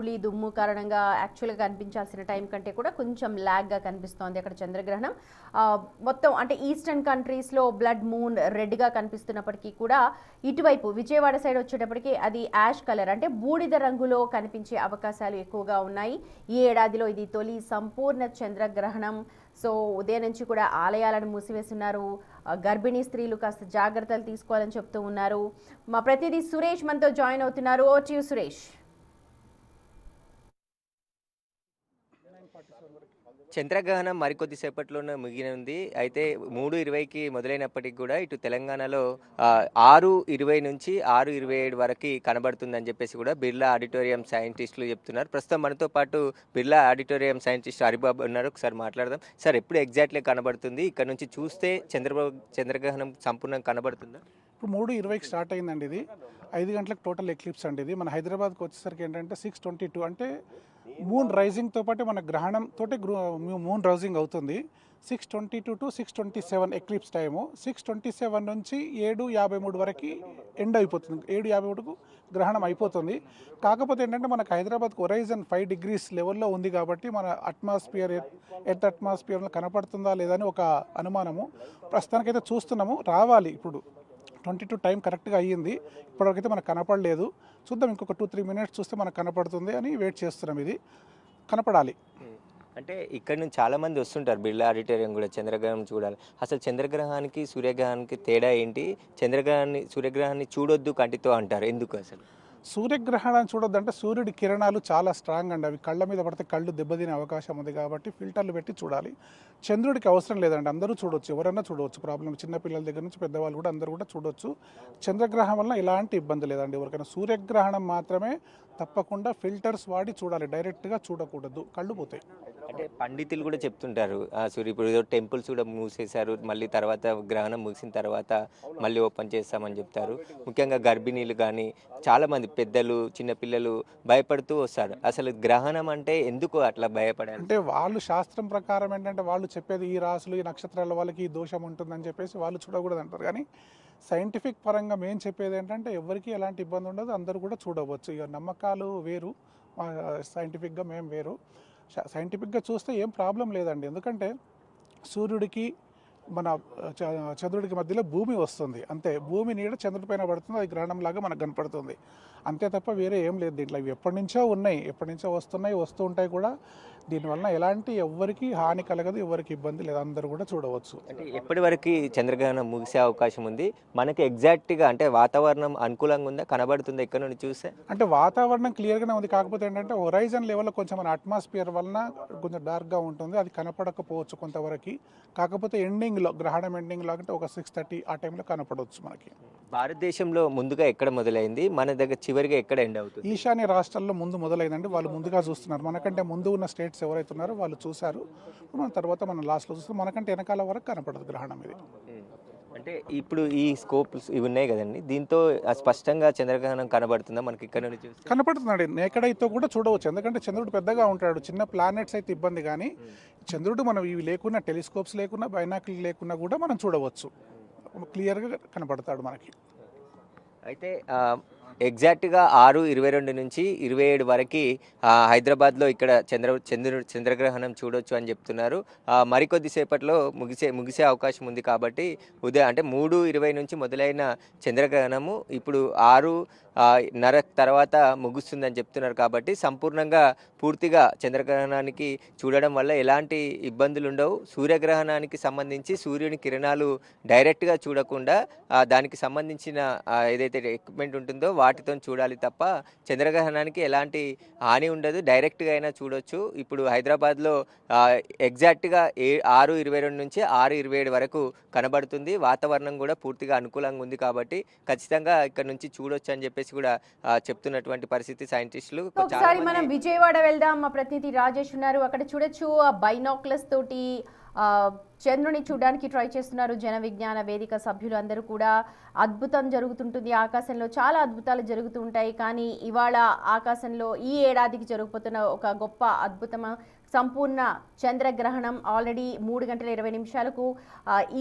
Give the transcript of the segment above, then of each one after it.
ధూళి దుమ్ము కారణంగా యాక్చువల్గా కనిపించాల్సిన టైం కంటే కూడా కొంచెం ల్యాగ్గా కనిపిస్తోంది అక్కడ చంద్రగ్రహణం. మొత్తం అంటే ఈస్టర్న్ కంట్రీస్లో బ్లడ్ మూన్ రెడ్గా కనిపిస్తున్నప్పటికీ కూడా ఇటువైపు విజయవాడ సైడ్ వచ్చేటప్పటికి అది యాష్ కలర్ అంటే బూడిద రంగులో కనిపించే అవకాశాలు ఎక్కువగా ఉన్నాయి. ఈ ఏడాదిలో ఇది తొలి సంపూర్ణ చంద్రగ్రహణం. సో ఉదయం నుంచి కూడా ఆలయాలను మూసివేస్తున్నారు. గర్భిణీ స్త్రీలు కాస్త జాగ్రత్తలు తీసుకోవాలని చెప్తూ ఉన్నారు. మా ప్రతినిధి సురేష్ మనతో జాయిన్ అవుతున్నారు. ఓ టు యు సురేష్. చంద్రగ్రహణం మరికొద్ది సేపట్లోనే ముగినుంది. అయితే 3:20కి మొదలైనప్పటికీ కూడా ఇటు తెలంగాణలో 6:20 నుంచి 6:27 వరకు కనబడుతుందని చెప్పేసి కూడా బిర్లా ఆడిటోరియం సైంటిస్టులు చెప్తున్నారు. ప్రస్తుతం మనతో పాటు బిర్లా ఆడిటోరియం సైంటిస్ట్ హరిబాబు ఉన్నారు. ఒకసారి మాట్లాడదాం. సార్, ఎప్పుడు ఎగ్జాక్ట్లీ కనబడుతుంది? ఇక్కడ నుంచి చూస్తే చంద్రగ్రహణం సంపూర్ణంగా కనబడుతుందా? ఇప్పుడు 3:20కి స్టార్ట్ అయిందండి. ఇది 5 గంటలకు టోటల్ ఎక్లిప్స్ అండి. ఇది మన హైదరాబాద్కి వచ్చేసరికి ఏంటంటే 6:22 అంటే మూన్ రైజింగ్తో పాటు మన గ్రహణం తోటి మూన్ రైజింగ్ అవుతుంది. 6:22 టు 6:27 ఎక్లిప్స్ టైము. 6:27 నుంచి 7:53 వరకు ఎండ్ అయిపోతుంది. 7:53కు గ్రహణం అయిపోతుంది. కాకపోతే ఏంటంటే మనకు హైదరాబాద్కు హొరైజన్ 5 degrees లెవెల్లో ఉంది కాబట్టి మన అట్మాస్ఫియర్ ఎర్త్ అట్మాస్ఫియర్లో కనపడుతుందా లేదా అని ఒక అనుమానము. ప్రస్తుతానికైతే చూస్తున్నాము. రావాలి ఇప్పుడు 22 టైం కరెక్ట్గా అయ్యింది. ఇప్పటివరకైతే మనకు కనపడలేదు. చూద్దాం, ఇంకొక 2-3 minutes చూస్తే మనకు కనపడుతుంది అని వెయిట్ చేస్తున్నాం. ఇది కనపడాలి. అంటే ఇక్కడ నుంచి చాలా మంది వస్తుంటారు బిర్లా ఆడిటోరియం కూడా చంద్రగ్రహణం చూడాలి. అసలు చంద్రగ్రహానికి సూర్యగ్రహానికి తేడా ఏంటి? సూర్యగ్రహాన్ని చూడొద్దు కంటితో అంటారు, ఎందుకు అసలు? సూర్యగ్రహణాన్ని చూడొద్దంటే సూర్యుడి కిరణాలు చాలా స్ట్రాంగ్ అండి. అవి కళ్ళ మీద పడితే కళ్ళు దెబ్బతినే అవకాశం ఉంది కాబట్టి ఫిల్టర్లు పెట్టి చూడాలి. చంద్రుడికి అవసరం లేదండి, అందరూ చూడొచ్చు, ఎవరైనా చూడవచ్చు. ప్రాబ్లం చిన్నపిల్లల దగ్గర నుంచి పెద్దవాళ్ళు కూడా అందరూ కూడా చూడొచ్చు. చంద్రగ్రహణం వల్ల ఎలాంటి ఇబ్బంది లేదండి ఎవరికైనా. సూర్యగ్రహణం మాత్రమే తప్పకుండా ఫిల్టర్స్ వాడి చూడాలి, డైరెక్ట్గా చూడకూడదు, కళ్ళు పోతాయి. అంటే పండితులు కూడా చెప్తుంటారు, ఇప్పుడు ఏదో టెంపుల్స్ కూడా మూసేశారు, మళ్ళీ తర్వాత గ్రహణం ముగిసిన తర్వాత మళ్ళీ ఓపెన్ చేస్తామని చెప్తారు. ముఖ్యంగా గర్భిణీలు కానీ చాలామంది పెద్దలు చిన్నపిల్లలు భయపడుతూ వస్తారు. అసలు గ్రహణం అంటే ఎందుకు అట్లా భయపడాలి? అంటే వాళ్ళు శాస్త్రం ప్రకారం ఏంటంటే వాళ్ళు చెప్పేది ఈ రాసులు ఈ నక్షత్రాల వాళ్ళకి ఈ దోషం ఉంటుందని చెప్పేసి వాళ్ళు చూడకూడదు అంటారు. కానీ సైంటిఫిక్ పరంగా మేము చెప్పేది ఏంటంటే ఎవరికి ఎలాంటి ఇబ్బంది ఉండదు, అందరూ కూడా చూడవచ్చు. ఇక నమ్మకాలు వేరు, సైంటిఫిక్గా మేము వేరు. సైంటిఫిక్గా చూస్తే ఏం ప్రాబ్లం లేదండి. ఎందుకంటే సూర్యుడికి మన చంద్రుడికి మధ్యలో భూమి వస్తుంది, అంతే. భూమి నీడ చంద్రుడి పైన పడుతుంది, అది గ్రహణంలాగా మనకు కనపడుతుంది, అంతే తప్ప వేరే ఏం లేదు దీంట్లో. ఇవి ఎప్పటి నుంచో ఉన్నాయి, ఎప్పటి నుంచో వస్తున్నాయి, వస్తూ ఉంటాయి కూడా. దీనివల్ల ఎలాంటి ఎవరికి హాని కలగదు, ఎవరికి ఇబ్బంది లేదు, అందరూ కూడా చూడవచ్చు. అంటే ఎప్పటి వరకు చంద్రగ్రహణం ముగిసే అవకాశం ఉంది? మనకి ఎగ్జాక్ట్గా అంటే వాతావరణం అనుకూలంగా ఉందా, కనబడుతుందా ఇక్కడ నుండి చూస్తే? అంటే వాతావరణం క్లియర్గానే ఉంది. కాకపోతే ఏంటంటే హొరైజన్ లెవెల్లో కొంచెం మన అట్మాస్ఫియర్ వలన కొంచెం డార్క్గా ఉంటుంది, అది కనపడకపోవచ్చు కొంతవరకు. కాకపోతే ఎండింగ్లో, గ్రహణం ఎండింగ్లో అంటే ఒక 6:30 ఆ టైంలో కనపడవచ్చు మనకి. భారతదేశంలో ముందుగా ఎక్కడ మొదలైంది, మన దగ్గర చివరిగా ఎక్కడ ఎండ్ అవుతుంది? ఈశాన్య రాష్ట్రాల్లో ముందు మొదలైందండి. వాళ్ళు ముందుగా చూస్తున్నారు. మనకంటే ముందు ఉన్న స్టేట్స్ ఎవరైతే ఉన్నారో వాళ్ళు చూశారు. మన తర్వాత మనం లాస్ట్లో చూస్తాం. మనకంటే వెనకాల వరకు కనపడదు గ్రహణం ఇది. అంటే ఇప్పుడు ఈ స్కోప్స్ ఇవి ఉన్నాయి కదండి, దీంతో స్పష్టంగా చంద్రగ్రహణం కనబడుతుందా మనకి ఇక్కడ నుండి చూస్తే? కనపడుతుందండి, నేకెడ్ అయితే కూడా చూడవచ్చు. ఎందుకంటే చంద్రుడు పెద్దగా ఉంటాడు, చిన్న ప్లానెట్స్ అయితే ఇబ్బంది. కానీ చంద్రుడు మనం ఇవి లేకున్నా, టెలిస్కోప్స్ లేకున్నా, బైనాకులర్ లేకున్నా కూడా మనం చూడవచ్చు, క్లియర్గా కనపడతాడు మనకి. అయితే ఎగ్జాక్ట్గా 6:22 నుంచి 27 వరకు హైదరాబాద్లో ఇక్కడ చంద్రగ్రహణం చూడొచ్చు అని చెప్తున్నారు. మరికొద్ది సేపట్లో ముగిసే అవకాశం ఉంది కాబట్టి ఉదయం అంటే 3:20 నుంచి మొదలైన చంద్రగ్రహణము ఇప్పుడు 6:30 తర్వాత ముగుస్తుందని చెప్తున్నారు. కాబట్టి సంపూర్ణంగా పూర్తిగా చంద్రగ్రహణానికి చూడడం వల్ల ఎలాంటి ఇబ్బందులు ఉండవు. సూర్యగ్రహణానికి సంబంధించి సూర్యుని కిరణాలు డైరెక్ట్గా చూడకుండా దానికి సంబంధించిన ఏదైతే ఎక్విప్మెంట్ ఉంటుందో వాటితో చూడాలి తప్ప చంద్రగ్రహణానికి ఎలాంటి హాని ఉండదు, డైరెక్ట్గా అయినా చూడొచ్చు. ఇప్పుడు హైదరాబాద్లో ఎగ్జాక్ట్గా 6:22 నుంచి 6:27 వరకు కనబడుతుంది. వాతావరణం కూడా పూర్తిగా అనుకూలంగా ఉంది కాబట్టి ఖచ్చితంగా ఇక్కడ నుంచి చూడొచ్చు అని చెప్పేసి కూడా చెప్తున్నటువంటి పరిస్థితి సైంటిస్టులు. ఒకసారి మనం విజయవాడ వెళ్దాం. మా ప్రతినిధి రాజేష్ ఉన్నారు, అక్కడ చూడొచ్చు. బైనాక్యులర్స్ తోటి చంద్రుని చూడడానికి ట్రై చేస్తున్నారు జన విజ్ఞాన వేదిక సభ్యులు అందరూ కూడా. అద్భుతం జరుగుతుంటుంది ఆకాశంలో, చాలా అద్భుతాలు జరుగుతూ ఉంటాయి. కానీ ఇవాళ ఆకాశంలో ఈ ఏడాదికి జరగబోతున్న ఒక గొప్ప అద్భుతం సంపూర్ణ చంద్రగ్రహణం. ఆల్రెడీ 3:20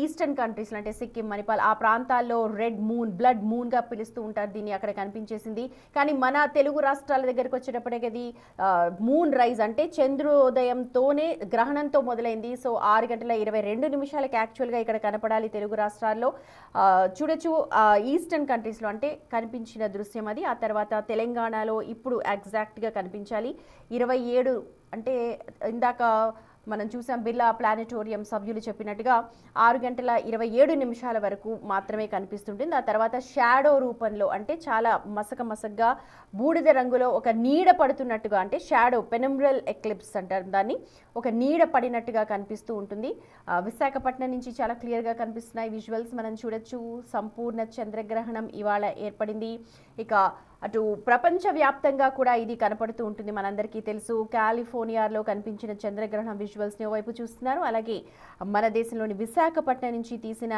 ఈస్టర్న్ కంట్రీస్లో అంటే సిక్కిం, మణిపాల్ ఆ ప్రాంతాల్లో రెడ్ మూన్, బ్లడ్ మూన్గా పిలుస్తూ ఉంటారు దీన్ని, అక్కడ కనిపించేసింది. కానీ మన తెలుగు రాష్ట్రాల దగ్గరికి వచ్చేటప్పటికి అది మూన్ రైజ్ అంటే చంద్రోదయంతోనే గ్రహణంతో మొదలైంది. సో 6:22 యాక్చువల్గా ఇక్కడ కనపడాలి తెలుగు రాష్ట్రాల్లో. చూడొచ్చు ఈస్టర్న్ కంట్రీస్లో అంటే కనిపించిన దృశ్యం అది. ఆ తర్వాత తెలంగాణలో ఇప్పుడు ఎగ్జాక్ట్గా కనిపించాలి 27 అంటే ఇందాక మనం చూసాం బిర్లా ప్లానెటోరియం సభ్యులు చెప్పినట్టుగా 6:27 వరకు మాత్రమే కనిపిస్తుంటుంది. ఆ తర్వాత షాడో రూపంలో అంటే చాలా మసకగా బూడిద రంగులో ఒక నీడ పడుతున్నట్టుగా అంటే షాడో పెనంబ్రల్ ఎక్లిప్స్ అంటారు దాన్ని, ఒక నీడ పడినట్టుగా కనిపిస్తూ ఉంటుంది. విశాఖపట్నం నుంచి చాలా క్లియర్గా కనిపిస్తున్నాయి విజువల్స్ మనం చూడొచ్చు. సంపూర్ణ చంద్రగ్రహణం ఇవాళ ఏర్పడింది. ఇక అటు ప్రపంచవ్యాప్తంగా కూడా ఇది కనపడుతూ ఉంటుంది. మనందరికీ తెలుసు కాలిఫోర్నియాలో కనిపించిన చంద్రగ్రహణం విజువల్స్ని వైపు చూస్తున్నారు. అలాగే మన దేశంలోని విశాఖపట్నం నుంచి తీసిన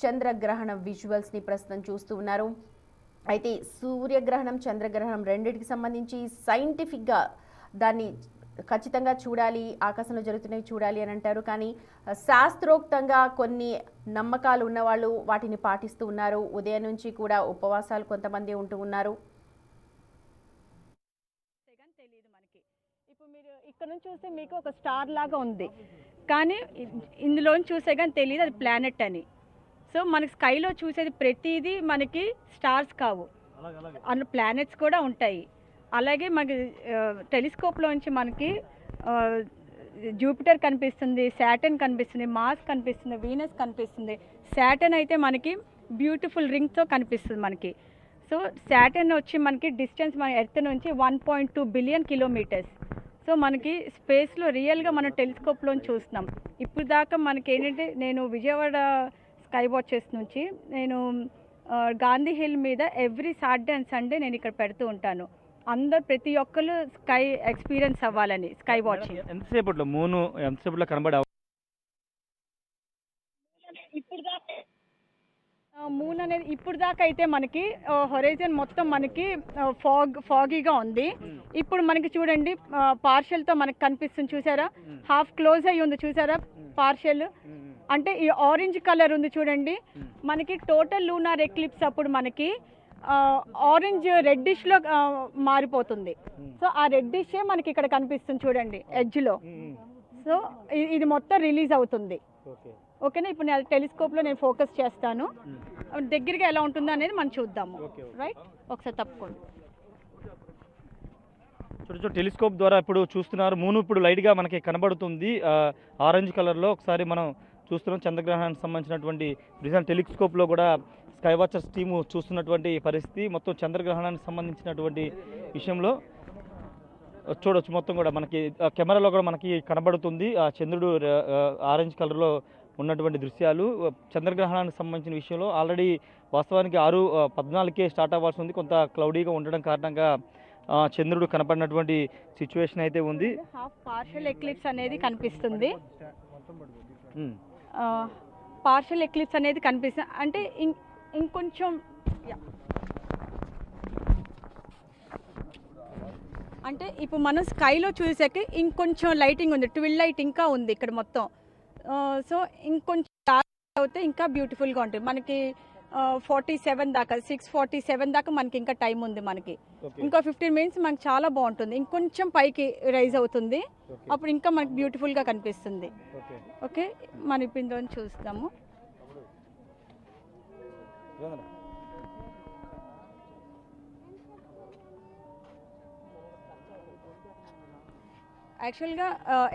చంద్రగ్రహణం విజువల్స్ని ప్రస్తుతం చూస్తూ ఉన్నారు. అయితే సూర్యగ్రహణం, చంద్రగ్రహణం రెండింటికి సంబంధించి సైంటిఫిక్గా దాన్ని ఖచ్చితంగా చూడాలి, ఆకాశంలో జరుగుతున్నవి చూడాలి అని అంటారు. కానీ శాస్త్రోక్తంగా కొన్ని నమ్మకాలు ఉన్నవాళ్ళు వాటిని పాటిస్తూ ఉన్నారు. ఉదయం నుంచి కూడా ఉపవాసాలు కొంతమంది ఉంటూ ఉన్నారు. తెలియదు మనకి. ఇప్పుడు మీరు ఇక్కడ నుంచి చూస్తే మీకు ఒక స్టార్ లాగా ఉంది, కానీ ఇందులో చూసే కానీ తెలియదు అది ప్లానెట్ అని. సో మనకి స్కైలో చూసేది ప్రతిదీ మనకి స్టార్స్ కావు, అందులో ప్లానెట్స్ కూడా ఉంటాయి. అలాగే మనకి టెలిస్కోప్లోంచి మనకి జూపిటర్ కనిపిస్తుంది, శాటర్న్ కనిపిస్తుంది, మార్స్ కనిపిస్తుంది, వీనస్ కనిపిస్తుంది. శాటర్న్ అయితే మనకి బ్యూటిఫుల్ రింగ్తో కనిపిస్తుంది మనకి. సో శాటర్న్ వచ్చి మనకి డిస్టెన్స్ మన ఎర్త్ నుంచి 1.2 బిలియన్ కిలోమీటర్స్. సో మనకి స్పేస్లో రియల్గా మనం టెలిస్కోప్లో చూస్తున్నాం. ఇప్పుడు దాకా మనకి ఏంటంటే నేను విజయవాడ స్కై వాచెస్ నుంచి నేను గాంధీ హిల్ మీద ఎవ్రీ సాటర్డే అండ్ సండే నేను ఇక్కడ పెడుతూ ఉంటాను. అందరు ప్రతి ఒక్కరు స్కై ఎక్స్పీరియన్స్ అవ్వాలని స్కై వాచింగ్. ఎంతసేపట్లో మూను ఎంతసేపట్లో కనబడే మూన్ అనేది ఇప్పుడు దాకా అయితే మనకి హొరైజన్ మొత్తం మనకి ఫాగీగా ఉంది. ఇప్పుడు మనకి చూడండి పార్షియల్తో మనకి కనిపిస్తుంది చూసారా, హాఫ్ క్లోజ్ అయ్యి ఉంది చూసారా పార్షియల్. అంటే ఈ ఆరెంజ్ కలర్ ఉంది చూడండి, మనకి టోటల్ లూనార్ ఎక్లిప్స్ అప్పుడు మనకి ఆరెంజ్ రెడ్డిష్లో మారిపోతుంది. సో ఆ రెడ్డిషే మనకి ఇక్కడ కనిపిస్తుంది చూడండి ఎడ్జ్లో. సో ఇది మొత్తం రిలీజ్ అవుతుంది. ఓకేనా, ఇప్పుడు నేను టెలిస్కోప్లో నేను ఫోకస్ చేస్తాను, దగ్గరగా ఎలా ఉంటుందో అనేది మనం చూద్దాము. రైట్, ఒకసారి తప్పుకోండి. చూడొచ్చు టెలిస్కోప్ ద్వారా ఇప్పుడు చూస్తున్నారు. మూను ఇప్పుడు లైట్గా మనకి కనబడుతుంది ఆరెంజ్ కలర్లో. ఒకసారి మనం చూస్తున్నాం చంద్రగ్రహణానికి సంబంధించినటువంటి రీసెంట్ టెలిస్కోప్లో కూడా స్కై వాచర్స్ టీము చూస్తున్నటువంటి పరిస్థితి. మొత్తం చంద్రగ్రహణానికి సంబంధించినటువంటి విషయంలో చూడొచ్చు మొత్తం కూడా మనకి కెమెరాలో కూడా మనకి కనబడుతుంది ఆ చంద్రుడు ఆరెంజ్ కలర్లో ఉన్నటువంటి దృశ్యాలు. చంద్రగ్రహణానికి సంబంధించిన విషయంలో ఆల్రెడీ వాస్తవానికి 6:14కే స్టార్ట్ అవ్వాల్సి ఉంది. కొంత క్లౌడీగా ఉండడం కారణంగా చంద్రుడు కనపడినటువంటి సిచ్యువేషన్ అయితే ఉంది. హాఫ్ పార్షియల్ ఎక్లిప్స్ అనేది కనిపిస్తుంది. పార్షియల్ ఎక్లిప్స్ అనేది కనిపిస్తుంది అంటే ఇంకొంచెం అంటే ఇప్పుడు మనం స్కైలో చూసాక ఇంకొంచెం లైటింగ్ ఉంది, ట్విల్ లైట్ ఇంకా ఉంది ఇక్కడ మొత్తం. సో ఇంకొంచెం డార్క్ అవుతే ఇంకా బ్యూటిఫుల్గా ఉంటుంది. మనకి 47 దాకా 6:47 దాకా మనకి ఇంకా టైం ఉంది. మనకి ఇంకా 15 మినిట్స్ మనకి చాలా బాగుంటుంది. ఇంకొంచెం పైకి రైజ్ అవుతుంది, అప్పుడు ఇంకా మనకి బ్యూటిఫుల్గా కనిపిస్తుంది. ఓకే, మనం ఇప్పుడు ఇందులో చూస్తాము. యాక్చువల్గా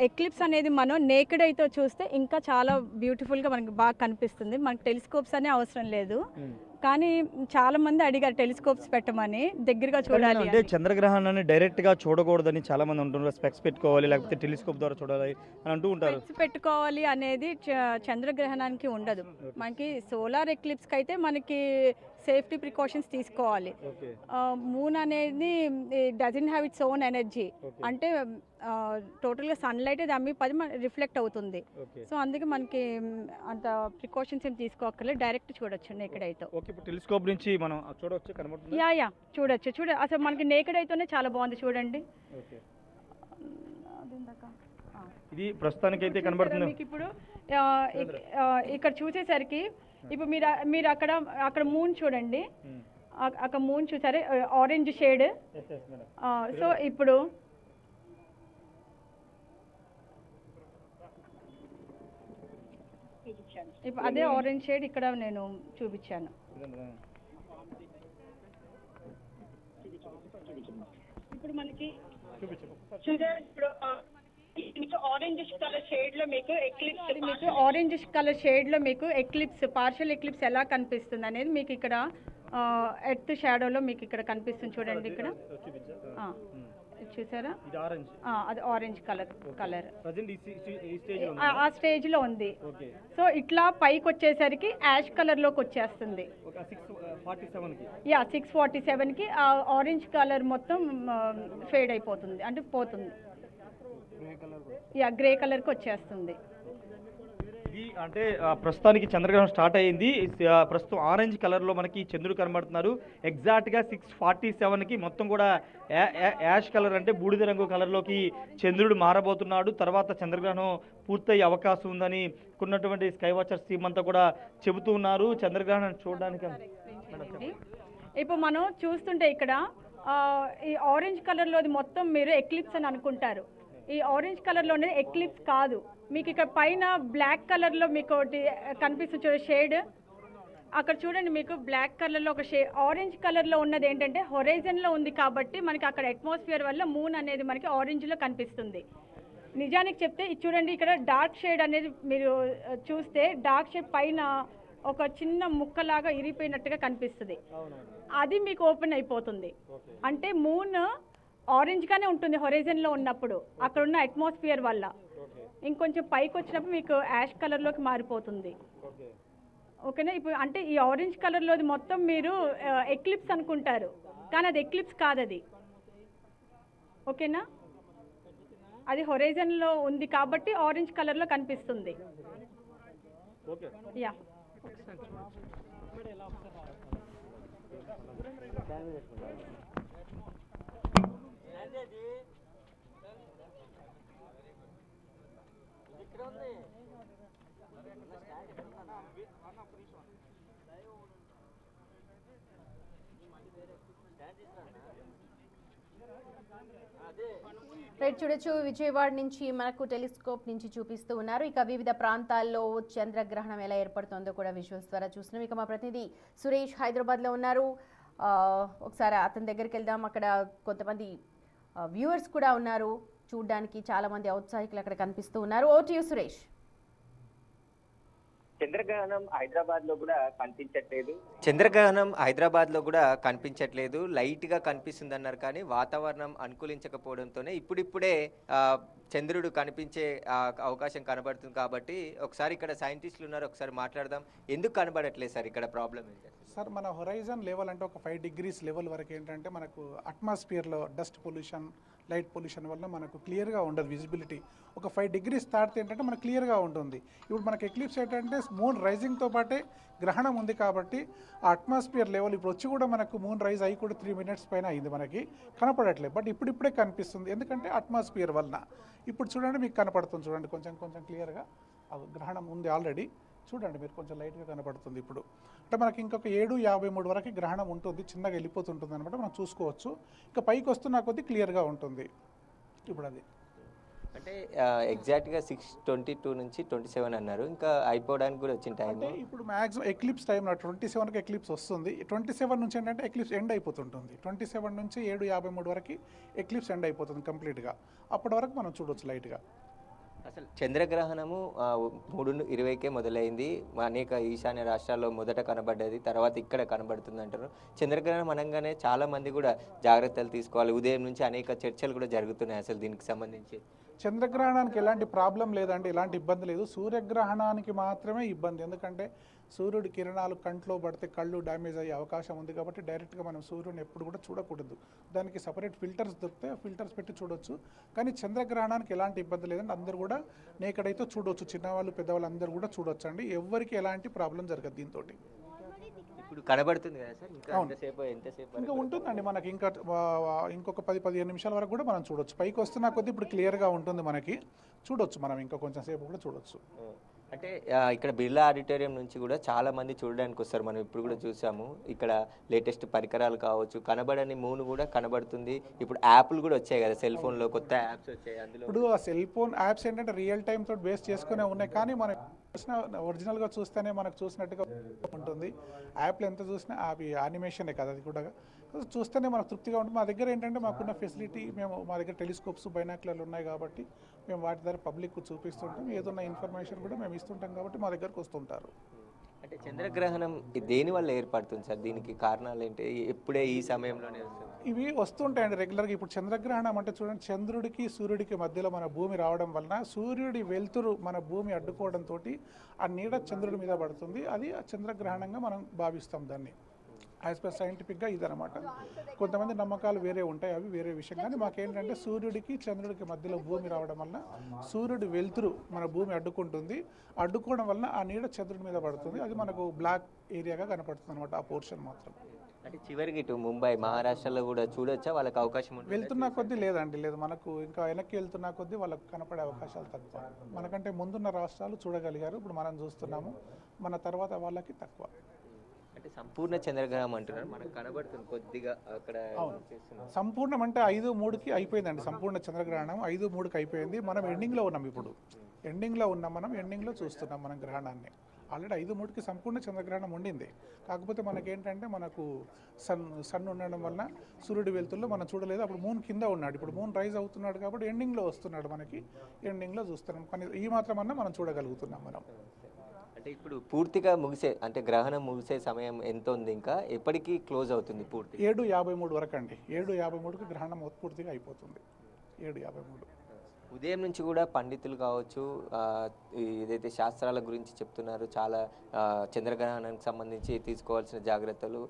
ఎక్లిప్స్ అనేది మనం నేకెడ్ అయితే చూస్తే ఇంకా చాలా బ్యూటిఫుల్గా మనకి బాగా కనిపిస్తుంది. మనకి టెలిస్కోప్స్ అనే అవసరం లేదు, కానీ చాలా మంది అడిగారు టెలిస్కోప్స్ పెట్టమని, దగ్గరగా చూడాలి అంటే చంద్రగ్రహణాన్ని డైరెక్ట్గా చూడకూడదని చాలా మంది అంటున్నారు. స్పెక్స్ పెట్టుకోవాలి లేకపోతే టెలిస్కోప్ ద్వారా చూడాలి అని అంటూ ఉంటారు. స్పెక్స్ పెట్టుకోవాలి అనేది చంద్రగ్రహణానికి ఉండదు. మనకి సోలార్ ఎక్లిప్స్కి అయితే మనకి సేఫ్టీ ప్రికాషన్స్ తీసుకోవాలి. ఓకే మూన్ అనేది doesn't have its own energy, అంటే టోటల్గా సన్లైట్ దాని మీద పది రిఫ్లెక్ట్ అవుతుంది. ఓకే సో అందుకే మనకి అంత ప్రికాషన్స్ ఏం తీసుకోక్కర్లేదు, డైరెక్ట్ చూడొచ్చు నేకెడ్ అయితే. ఓకే ఇప్పుడు టెలిస్కోప్ నుంచి మనం చూడవచ్చు, కనబడుతుంది. యా చూడొచ్చు అసలు మనకి నేకెడ్ అయితేనే చాలా బాగుంది చూడండి. ఓకే ఇది ప్రస్తుతానికి అయితే కనబడుతుంది మీకు ఇప్పుడు ఇక్కడ చూసేసరికి ఇప్పుడు మీరు అక్కడ మూన్ చూడండి, అక్కడ మూన్ చూసారు ఆరెంజ్ షేడ్. సో ఇప్పుడు అదే ఆరెంజ్ షేడ్ ఇక్కడ నేను చూపించాను. ఇప్పుడు మనకి ఇప్పుడు ఆరెంజ్ కలర్ షేడ్ లో మీకు ఎక్లిప్స్ పార్షియల్ ఎక్లిప్స్ ఎలా కనిపిస్తుంది అనేది మీకు ఇక్కడ ఎర్త్ షాడోలో మీకు ఇక్కడ కనిపిస్తుంది చూడండి. ఇక్కడ చూసారా, అది ఆరెంజ్ కలర్ ఆ స్టేజ్ లో ఉంది. సో ఇట్లా పైకి వచ్చేసరికి యాష్ కలర్ లోకి వచ్చేస్తుంది. 647కి ఆ ఆరెంజ్ కలర్ మొత్తం ఫేడ్ అయిపోతుంది, అంటే పోతుంది. గ్రే కలర్కి వచ్చేస్తుంది. ఇది అంటే ప్రస్తుతానికి చంద్రగ్రహణం స్టార్ట్ అయ్యింది. ప్రస్తుతం ఆరెంజ్ కలర్లో మనకి చంద్రుడు కనబడుతున్నారు. ఎగ్జాక్ట్గా 647కి మొత్తం కూడా యాష్ కలర్ అంటే బూడిద రంగు కలర్లోకి చంద్రుడు మారబోతున్నాడు. తర్వాత చంద్రగ్రహణం పూర్తయ్యే అవకాశం ఉందని ఉన్నటువంటి స్కై వాచర్స్ టీమ్ అంతా కూడా చెబుతూ ఉన్నారు. చంద్రగ్రహణం చూడడానికి ఇప్పుడు మనం చూస్తుంటే ఇక్కడ ఈ ఆరెంజ్ కలర్లోది మొత్తం మీరు ఎక్లిప్స్ అని అనుకుంటారు. ఈ ఆరెంజ్ కలర్లోనే ఎక్లిప్స్ కాదు. మీకు ఇక్కడ పైన బ్లాక్ కలర్లో మీకు ఒకటి కనిపిస్తుంది చూడండి షేడ్, అక్కడ చూడండి మీకు బ్లాక్ కలర్లో ఒక ఆరెంజ్ కలర్లో ఉన్నది ఏంటంటే హొరైజన్లో ఉంది కాబట్టి మనకి అక్కడ అట్మాస్ఫియర్ వల్ల మూన్ అనేది మనకి ఆరెంజ్లో కనిపిస్తుంది. నిజానికి చెప్తే ఇది చూడండి, ఇక్కడ డార్క్ షేడ్ అనేది మీరు చూస్తే డార్క్ షేడ్ పైన ఒక చిన్న ముక్కలాగా ఇరిగిపోయినట్టుగా కనిపిస్తుంది. అది మీకు ఓపెన్ అయిపోతుంది, అంటే మూన్ ఆరెంజ్గానే ఉంటుంది హొరైజన్లో ఉన్నప్పుడు అక్కడ ఉన్న అట్మాస్ఫియర్ వల్ల. ఇంకొంచెం పైకి వచ్చినప్పుడు మీకు యాష్ కలర్లోకి మారిపోతుంది. ఓకేనా, ఇప్పుడు అంటే ఈ ఆరెంజ్ కలర్లోది మొత్తం మీరు ఎక్లిప్స్ అనుకుంటారు, కానీ అది ఎక్లిప్స్ కాదు అది. ఓకేనా, అది హొరైజన్లో ఉంది కాబట్టి ఆరెంజ్ కలర్లో కనిపిస్తుంది. యా రైట్ చూడొచ్చు, విజయవాడ నుంచి మనకు టెలిస్కోప్ నుంచి చూపిస్తూ ఉన్నారు. ఇక వివిధ ప్రాంతాల్లో చంద్రగ్రహణం ఎలా ఏర్పడుతుందో కూడా విజువల్స్ ద్వారా చూస్తున్నాం. ఇక మా ప్రతినిధి సురేష్ హైదరాబాద్లో ఉన్నారు, ఒకసారి అతని దగ్గరికి వెళ్దాం. అక్కడ కొంతమంది వ్యూవర్స్ కూడా ఉన్నారు చూడడానికి, చాలా మంది ఔత్సాహికులు అక్కడ కనిపిస్తూ ఉన్నారు. ఓ టు యు సురేష్. చంద్రగ్రహణం హైదరాబాద్ లో కూడా కనిపించట్లేదు. లైట్ గా కనిపిస్తుంది అన్నారు, కానీ వాతావరణం అనుకూలించకపోవడంతోనే ఇప్పుడిప్పుడే చంద్రుడు కనిపించే అవకాశం కనబడుతుంది. కాబట్టి ఒకసారి ఇక్కడ సైంటిస్టులు ఉన్నారు, ఒకసారి మాట్లాడదాం. ఎందుకు కనబడట్లేదు సార్, ఇక్కడ ప్రాబ్లం ఏంటి సార్? మన హొరైజన్ లెవెల్ అంటే ఒక 5 degrees లెవెల్ వరకు ఏంటంటే మనకు అట్మాస్ఫియర్లో డస్ట్ పొల్యూషన్, లైట్ పొల్యూషన్ వల్ల మనకు క్లియర్గా ఉండదు విజిబిలిటీ. ఒక 5 degrees దాటితే ఏంటంటే మనకు క్లియర్గా ఉంటుంది. ఇప్పుడు మనకి ఎక్లిప్స్ ఏంటంటే మూన్ రైజింగ్తో పాటే గ్రహణం ఉంది కాబట్టి ఆ అట్మాస్ఫియర్ లెవెల్ ఇప్పుడు వచ్చి కూడా మనకు మూన్ రైజ్ అయ్యి కూడా 3 minutes పైన అయింది, మనకి కనపడట్లేదు. బట్ ఇప్పుడిప్పుడే కనిపిస్తుంది, ఎందుకంటే అట్మాస్ఫియర్ వలన. ఇప్పుడు చూడండి మీకు కనపడుతుంది, చూడండి కొంచెం క్లియర్గా గ్రహణం ఉంది ఆల్రెడీ. చూడండి మీరు కొంచెం లైట్గా కనపడుతుంది ఇప్పుడు. అంటే మనకి ఇంకొక 7:53 వరకు గ్రహణం ఉంటుంది, చిన్నగా వెళ్ళిపోతుంటుంది అనమాట, మనం చూసుకోవచ్చు. ఇంకా పైకి వస్తున్న కొద్దీ క్లియర్గా ఉంటుంది ఇప్పుడు. అది అంటే ఎగ్జాక్ట్గా 6:22 నుంచి 27 అన్నారు, ఇంకా అయిపోవడానికి కూడా వచ్చిన టైం. అంటే ఇప్పుడు మ్యాక్సిమం ఎక్లిప్స్ టైం 27కి ఎక్లిప్స్ వస్తుంది. 27 నుంచి ఏంటంటే ఎక్లిప్స్ ఎండ్ అయిపోతుంటుంది. 27 నుంచి 7:53 వరకు ఎక్లిప్స్ ఎండ్ అయిపోతుంది కంప్లీట్గా. అప్పటి వరకు మనం చూడవచ్చు లైట్గా. అసలు చంద్రగ్రహణము 3:20కే మొదలైంది. అనేక ఈశాన్య రాష్ట్రాల్లో మొదట కనబడ్డది, తర్వాత ఇక్కడ కనబడుతుంది అంటారు. చంద్రగ్రహణం అనగానే చాలా మంది కూడా జాగ్రత్తలు తీసుకోవాలి. ఉదయం నుంచి అనేక చర్చలు కూడా జరుగుతున్నాయి అసలు దీనికి సంబంధించి. చంద్రగ్రహణానికి ఎలాంటి ప్రాబ్లం లేదండి, ఎలాంటి ఇబ్బంది లేదు. సూర్యగ్రహణానికి మాత్రమే ఇబ్బంది, ఎందుకంటే సూర్యుడి కిరణాలు కంట్లో పడితే కళ్ళు డ్యామేజ్ అయ్యే అవకాశం ఉంది కాబట్టి డైరెక్ట్గా మనం సూర్యుని ఎప్పుడు కూడా చూడకూడదు. దానికి సపరేట్ ఫిల్టర్స్ దొరికితే ఫిల్టర్స్ పెట్టి చూడొచ్చు. కానీ చంద్రగ్రహణానికి ఎలాంటి ఇబ్బంది లేదండి, అందరూ కూడా నేకడైతే చూడొచ్చు, చిన్నవాళ్ళు పెద్దవాళ్ళు అందరూ కూడా చూడొచ్చు అండి. ఎవరికి ఎలాంటి ప్రాబ్లం జరగదు దీంతో. ఇప్పుడు కనబడుతుంది కదా సార్, ఇంకా అవును. ఎంతసేపు ఇంకా ఉంటుందండి మనకి, ఇంకొక 10-15 నిమిషాల వరకు కూడా మనం చూడొచ్చు. పైకి వస్తున్న కొద్దీ ఇప్పుడు క్లియర్గా ఉంటుంది మనకి, చూడొచ్చు మనం, ఇంకా కొంచెం సేపు కూడా చూడొచ్చు. అంటే ఇక్కడ బిర్లా ఆడిటోరియం నుంచి కూడా చాలా మంది చూడడానికి వస్తారు. మనం ఇప్పుడు కూడా చూసాము, ఇక్కడ లేటెస్ట్ పరికరాలు కావచ్చు, కనబడని మూన్ కూడా కనబడుతుంది. ఇప్పుడు యాప్లు కూడా వచ్చాయి కదా, సెల్ ఫోన్లో కొత్త యాప్స్ వచ్చాయి. అందులో ఇప్పుడు ఆ సెల్ ఫోన్ యాప్స్ ఏంటంటే రియల్ టైమ్ తోటి బేస్ చేసుకునే ఉన్నాయి, కానీ మనం ఒరిజినల్గా చూస్తేనే మనకు చూసినట్టుగా ఉంటుంది. యాప్లు ఎంత చూసినా అవి యానిమేషనే కదా, అది కూడా చూస్తేనే మనకు తృప్తిగా ఉంటుంది. మా దగ్గర ఏంటంటే మాకున్న ఫెసిలిటీ, మా దగ్గర టెలిస్కోప్స్, బైనాక్యులర్లు ఉన్నాయి కాబట్టి మేము వాటి ద్వారా పబ్లిక్ చూపిస్తుంటాం. ఏదన్నా ఇన్ఫర్మేషన్ కూడా మేము ఇస్తుంటాం కాబట్టి మా దగ్గరకు వస్తుంటారు. అంటే చంద్రగ్రహణం దేని వల్ల ఏర్పడుతుంది సార్, దీనికి కారణాలు ఏంటి, ఎప్పుడే ఈ సమయంలోనే వస్తుంది? ఇవి వస్తుంటాయండి రెగ్యులర్గా. ఇప్పుడు చంద్రగ్రహణం అంటే చూడండి, చంద్రుడికి సూర్యుడికి మధ్యలో మన భూమి రావడం వలన సూర్యుడి వెలుతురు మన భూమి అడ్డుకోవడంతో ఆ నీడ చంద్రుడి మీద పడుతుంది. అది చంద్రగ్రహణంగా మనం భావిస్తాం దాన్ని. యాజ్ పర్ సైంటిఫిక్గా ఇదనమాట. కొంతమంది నమ్మకాలు వేరే ఉంటాయి, అవి వేరే విషయం. కానీ మాకేంటంటే సూర్యుడికి చంద్రుడికి మధ్యలో భూమి రావడం వల్ల సూర్యుడి వెలుతురు మన భూమి అడ్డుకుంటుంది. అడ్డుకోవడం వల్ల ఆ నీడ చంద్రుడి మీద పడుతుంది. అది మనకు బ్లాక్ ఏరియాగా కనపడుతుంది అనమాట, ఆ పోర్షన్ మాత్రం. అంటే చివరికి ఇటు ముంబై, మహారాష్ట్రలో కూడా చూడొచ్చా, వాళ్ళకి అవకాశం ఉంటుంది? వెళ్తున్న కొద్దీ లేదండి, లేదు. మనకు ఇంకా వెనక్కి వెళ్తున్న కొద్దీ వాళ్ళకు కనపడే అవకాశాలు తక్కువ. మనకంటే ముందున్న రాష్ట్రాలు చూడగలిగారు, ఇప్పుడు మనం చూస్తున్నాము. మన తర్వాత వాళ్ళకి తక్కువ. అంటే సంపూర్ణ చంద్రగ్రహణం అంటున్నారు, మనకు కనబడుతుంది కొద్దిగా అక్కడ చేస్తున్నారు. సంపూర్ణం అంటే 5:03కి అయిపోయిందండి సంపూర్ణ చంద్రగ్రహణం. 5:03కి అయిపోయింది. మనం ఎండింగ్లో ఉన్నాం, ఇప్పుడు ఎండింగ్లో ఉన్నాం. మనం ఎండింగ్లో చూస్తున్నాం మనం గ్రహణాన్ని. ఆల్రెడీ 5:03కి సంపూర్ణ చంద్రగ్రహణం ఉండింది. కాకపోతే మనకేంటంటే మనకు సన్ ఉండడం వల్ల సూర్యుడి వెలుతుల్లో మనం చూడలేదు. అప్పుడు మూన్ కింద ఉన్నాడు, ఇప్పుడు మూన్ రైజ్ అవుతున్నాడు కాబట్టి ఎండింగ్లో వస్తున్నాడు, మనకి ఎండింగ్లో చూస్తున్నాం. కానీ ఈ మాత్రమన్నా మనం చూడగలుగుతున్నాం మనం. అంటే ఇప్పుడు పూర్తిగా ముగిసే, అంటే గ్రహణం ముగిసే సమయం ఎంత ఉంది, ఇంకా ఎప్పటికీ క్లోజ్ అవుతుంది పూర్తి? 7:53 వరకు అండి. 7:53కి గ్రహణం పూర్తిగా అయిపోతుంది. 7:53. ఉదయం నుంచి కూడా పండితులు కావచ్చు, ఏదైతే శాస్త్రాల గురించి చెప్తున్నారు, చాలా చంద్రగ్రహణానికి సంబంధించి తీసుకోవాల్సిన జాగ్రత్తలు,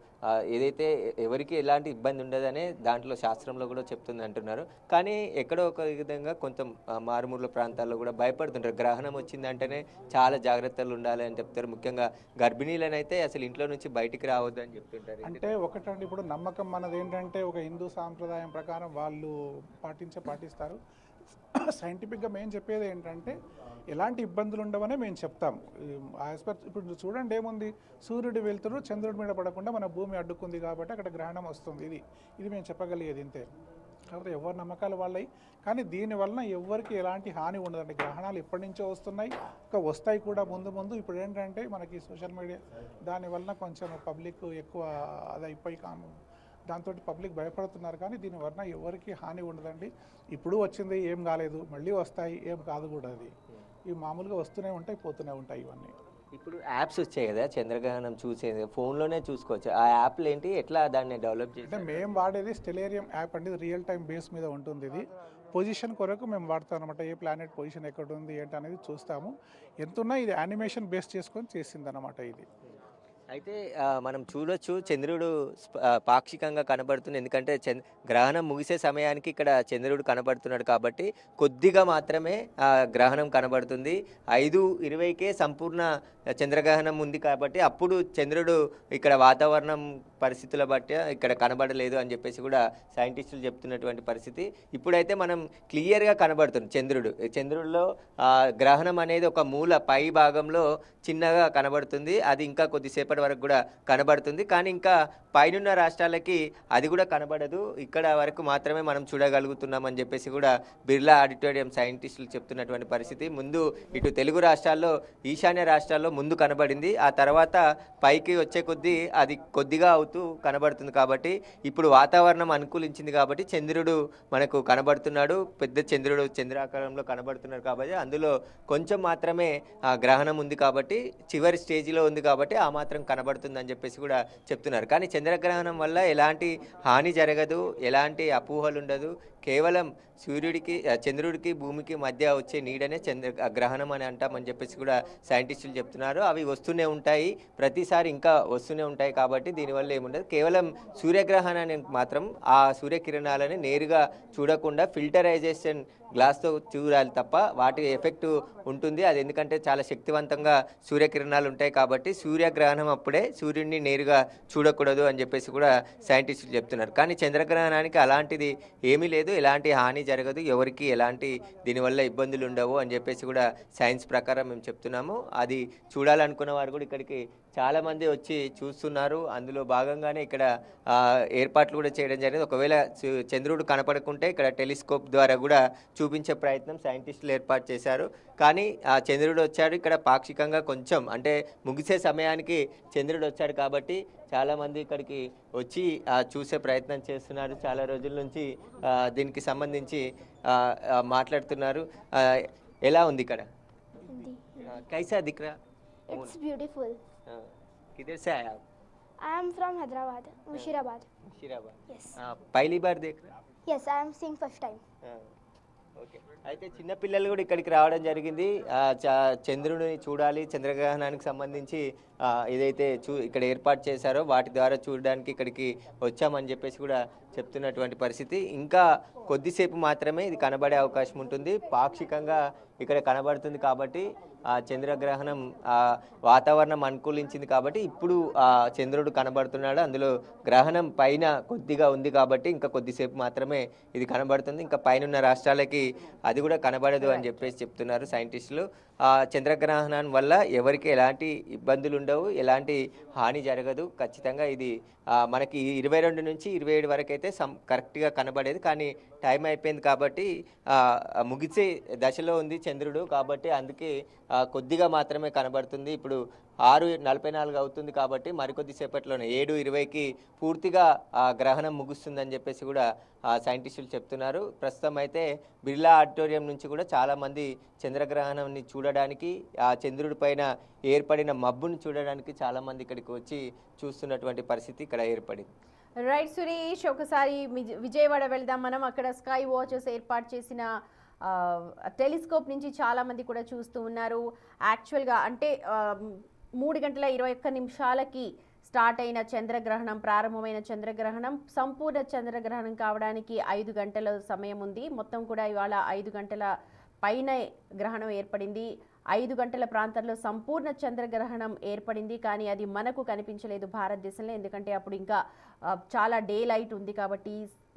ఏదైతే ఎవరికి ఎలాంటి ఇబ్బంది ఉండదనే దాంట్లో శాస్త్రంలో కూడా చెప్తుంది అంటున్నారు. కానీ ఎక్కడో ఒక విధంగా కొంచెం మారుమూల ప్రాంతాల్లో కూడా భయపడుతుంటారు. గ్రహణం వచ్చిందంటేనే చాలా జాగ్రత్తలు ఉండాలి అని చెప్తారు. ముఖ్యంగా గర్భిణీలనైతే అసలు ఇంట్లో నుంచి బయటికి రావద్దు అని చెప్తుంటారు. అంటే ఒకటండి, ఇప్పుడు నమ్మకం మనది ఏంటంటే ఒక హిందూ సాంప్రదాయం ప్రకారం వాళ్ళు పాటిస్తారు. సైంటిఫిక్గా మేము చెప్పేది ఏంటంటే ఎలాంటి ఇబ్బందులు ఉండవనే మేము చెప్తాం. ఇప్పుడు చూడండి ఏముంది, సూర్యుడి వెలుతురు చంద్రుడి మీద పడకుండా మన భూమి అడ్డుకుంది కాబట్టి అక్కడ గ్రహణం వస్తుంది. ఇది మేము చెప్పగలిగేది ఇంతే. కాబట్టి ఎవరి నమ్మకాలు వాళ్ళవి. కానీ దీనివలన ఎవరికి ఎలాంటి హాని ఉండదండి. గ్రహణాలు ఎప్పటి నుంచో వస్తున్నాయి, ఇంకా వస్తాయి కూడా ముందు. ఇప్పుడు ఏంటంటే మనకి సోషల్ మీడియా దానివల్ల కొంచెం పబ్లిక్ ఎక్కువ అదైపోయి దాంతో పబ్లిక్ భయపడుతున్నారు. కానీ దీనివల్ల ఎవరికి హాని ఉండదండి. ఇప్పుడు వచ్చింది, ఏం కాలేదు, మళ్ళీ వస్తాయి, ఏం కాదు కూడా. అది ఇవి మామూలుగా వస్తూనే ఉంటాయి, పోతూనే ఉంటాయి ఇవన్నీ. ఇప్పుడు యాప్స్ వచ్చాయి కదా చంద్రగ్రహణం చూసేది, ఫోన్లోనే చూసుకోవచ్చు. ఆ యాప్లు ఏంటి, ఎట్లా దాన్ని డెవలప్ అంటే చేస్తే? మేము వాడేది స్టెలేరియం యాప్ అండి. రియల్ టైం బేస్ మీద ఉంటుంది. ఇది పొజిషన్ కొరకు మేము వాడతాం అనమాట. ఏ ప్లానెట్ పొజిషన్ ఎక్కడ ఉంది ఏంటి అనేది చూస్తాము. ఎంతున్నా ఇది యానిమేషన్ బేస్ చేసుకొని చేసింది అనమాట ఇది. అయితే మనం చూడొచ్చు, చంద్రుడు పాక్షికంగా కనబడుతుంది. ఎందుకంటే గ్రహణం ముగిసే సమయానికి ఇక్కడ చంద్రుడు కనబడుతున్నాడు కాబట్టి కొద్దిగా మాత్రమే గ్రహణం కనబడుతుంది. 5:20కే సంపూర్ణ చంద్రగ్రహణం ఉంది కాబట్టి అప్పుడు చంద్రుడు ఇక్కడ వాతావరణం పరిస్థితుల బట్టి ఇక్కడ కనబడలేదు అని చెప్పేసి కూడా సైంటిస్టులు చెప్తున్నటువంటి పరిస్థితి. ఇప్పుడైతే మనం క్లియర్గా కనబడుతుంది చంద్రుడిలో గ్రహణం అనేది ఒక మూల పై భాగంలో చిన్నగా కనబడుతుంది. అది ఇంకా కొద్దిసేపటి వరకు కూడా కనబడుతుంది. కానీ ఇంకా పైనున్న రాష్ట్రాలకి అది కూడా కనబడదు. ఇక్కడ వరకు మాత్రమే మనం చూడగలుగుతున్నామని చెప్పేసి కూడా బిర్లా ఆడిటోరియం సైంటిస్టులు చెప్తున్నటువంటి పరిస్థితి. ముందు ఇటు తెలుగు రాష్ట్రాల్లో, ఈశాన్య రాష్ట్రాల్లో ముందు కనబడింది. ఆ తర్వాత పైకి వచ్చే కొద్దీ అది కొద్దిగా అవుతూ కనబడుతుంది. కాబట్టి ఇప్పుడు వాతావరణం అనుకూలించింది కాబట్టి చంద్రుడు మనకు కనబడుతున్నాడు. పెద్ద చంద్రుడు చంద్రాకారంలో కనబడుతున్నాడు కాబట్టి అందులో కొంచెం మాత్రమే గ్రహణం ఉంది కాబట్టి చివరి స్టేజ్లో ఉంది కాబట్టి ఆ మాత్రం కనబడుతుందని చెప్పేసి కూడా చెప్తున్నారు. కానీ చంద్రగ్రహణం వల్ల ఎలాంటి హాని జరగదు, ఎలాంటి అపోహలు ఉండదు. కేవలం సూర్యుడికి చంద్రుడికి భూమికి మధ్య వచ్చే నీడనే గ్రహణం అని అంటామని చెప్పేసి కూడా సైంటిస్టులు చెప్తున్నారు. అవి వస్తూనే ఉంటాయి, ప్రతిసారి ఇంకా వస్తూనే ఉంటాయి. కాబట్టి దీనివల్ల ఏముండదు. కేవలం సూర్యగ్రహణానికి మాత్రం ఆ సూర్యకిరణాలని నేరుగా చూడకుండా ఫిల్టరైజేషన్ గ్లాస్తో చూడాలి తప్ప వాటి ఎఫెక్ట్ ఉంటుంది. అది ఎందుకంటే చాలా శక్తివంతంగా సూర్యకిరణాలు ఉంటాయి కాబట్టి సూర్యగ్రహణం అప్పుడే సూర్యుడిని నేరుగా చూడకూడదు అని చెప్పేసి కూడా సైంటిస్టులు చెప్తున్నారు. కానీ చంద్రగ్రహణానికి అలాంటిది ఏమీ లేదు, ఎలాంటి హాని జరగదు, ఎవరికి ఎలాంటి దీనివల్ల ఇబ్బందులు ఉండవు అని చెప్పేసి కూడా సైన్స్ ప్రకారం మేము చెప్తున్నాము. అది చూడాలనుకున్న వారు కూడా ఇక్కడికి చాలామంది వచ్చి చూస్తున్నారు. అందులో భాగంగానే ఇక్కడ ఏర్పాట్లు కూడా చేయడం జరిగింది. ఒకవేళ చంద్రుడు కనపడకుంటే ఇక్కడ టెలిస్కోప్ ద్వారా కూడా చూపించే ప్రయత్నం సైంటిస్టులు ఏర్పాటు చేశారు. కానీ చంద్రుడు వచ్చాడు ఇక్కడ పాక్షికంగా, కొంచెం అంటే ముగిసే సమయానికి చంద్రుడు వచ్చాడు కాబట్టి చాలామంది ఇక్కడికి వచ్చి చూసే ప్రయత్నం చేస్తున్నారు. చాలా రోజుల నుంచి దీనికి సంబంధించి మాట్లాడుతున్నారు. ఎలా ఉంది ఇక్కడ? కైసా దిక్రా? It's beautiful. किधर से आए आप? I am from Hyderabad, Mushirabad. Musheerabad. Yes. पहली बार देख रहे? Yes, I am seeing first time. Okay. అయితే చిన్నపిల్లలు కూడా ఇక్కడికి రావడం జరిగింది. చంద్రుడిని చూడాలి, చంద్రగ్రహణానికి సంబంధించి ఏదైతే ఇక్కడ ఏర్పాటు చేశారో వాటి ద్వారా చూడడానికి ఇక్కడికి వచ్చామని చెప్పేసి కూడా చెప్తున్నటువంటి పరిస్థితి. ఇంకా కొద్దిసేపు మాత్రమే ఇది కనబడే అవకాశం ఉంటుంది. పాక్షికంగా ఇక్కడ కనబడుతుంది కాబట్టి చంద్రగ్రహణం వాతావరణం అనుకూలించింది కాబట్టి ఇప్పుడు చంద్రుడు కనబడుతున్నాడు. అందులో గ్రహణం పైన కొద్దిగా ఉంది కాబట్టి ఇంకా కొద్దిసేపు మాత్రమే ఇది కనబడుతుంది. ఇంకా పైన రాష్ట్రాలకి అది కూడా కనబడదు అని చెప్పేసి చెప్తున్నారు సైంటిస్టులు. చంద్రగ్రహణం వల్ల ఎవరికి ఎలాంటి ఇబ్బందులు ఉండవు, ఎలాంటి హాని జరగదు. ఖచ్చితంగా ఇది మనకి 22 నుంచి 27 వరకు అయితే కరెక్ట్గా కనబడేది. కానీ టైం అయిపోయింది కాబట్టి ముగిసే దశలో ఉంది చంద్రుడు కాబట్టి అందుకే కొద్దిగా మాత్రమే కనబడుతుంది. ఇప్పుడు 6:44 అవుతుంది కాబట్టి మరికొద్ది సేపట్లోనే 7:20కి పూర్తిగా గ్రహణం ముగుస్తుందని చెప్పేసి కూడా సైంటిస్టులు చెప్తున్నారు. ప్రస్తుతం అయితే బిర్లా ఆడిటోరియం నుంచి కూడా చాలామంది చంద్రగ్రహణాన్ని చూడడానికి, ఆ చంద్రుడి పైన ఏర్పడిన మబ్బును చూడడానికి చాలామంది ఇక్కడికి వచ్చి చూస్తున్నటువంటి పరిస్థితి ఇక్కడ ఏర్పడింది. రైట్ సురేష్, ఒకసారి విజయవాడ వెళ్దాం మనం. అక్కడ స్కై వాచెస్ ఏర్పాటు చేసిన టెలిస్కోప్ నుంచి చాలామంది కూడా చూస్తూ ఉన్నారు. యాక్చువల్గా అంటే 3:21 స్టార్ట్ అయిన చంద్రగ్రహణం, ప్రారంభమైన చంద్రగ్రహణం సంపూర్ణ చంద్రగ్రహణం కావడానికి 5 గంటల సమయం ఉంది. మొత్తం కూడా ఇవాళ 5 గంటల పైన గ్రహణం ఏర్పడింది. 5 గంటల ప్రాంతంలో సంపూర్ణ చంద్రగ్రహణం ఏర్పడింది. కానీ అది మనకు కనిపించలేదు భారతదేశంలో, ఎందుకంటే అప్పుడు ఇంకా చాలా డే లైట్ ఉంది కాబట్టి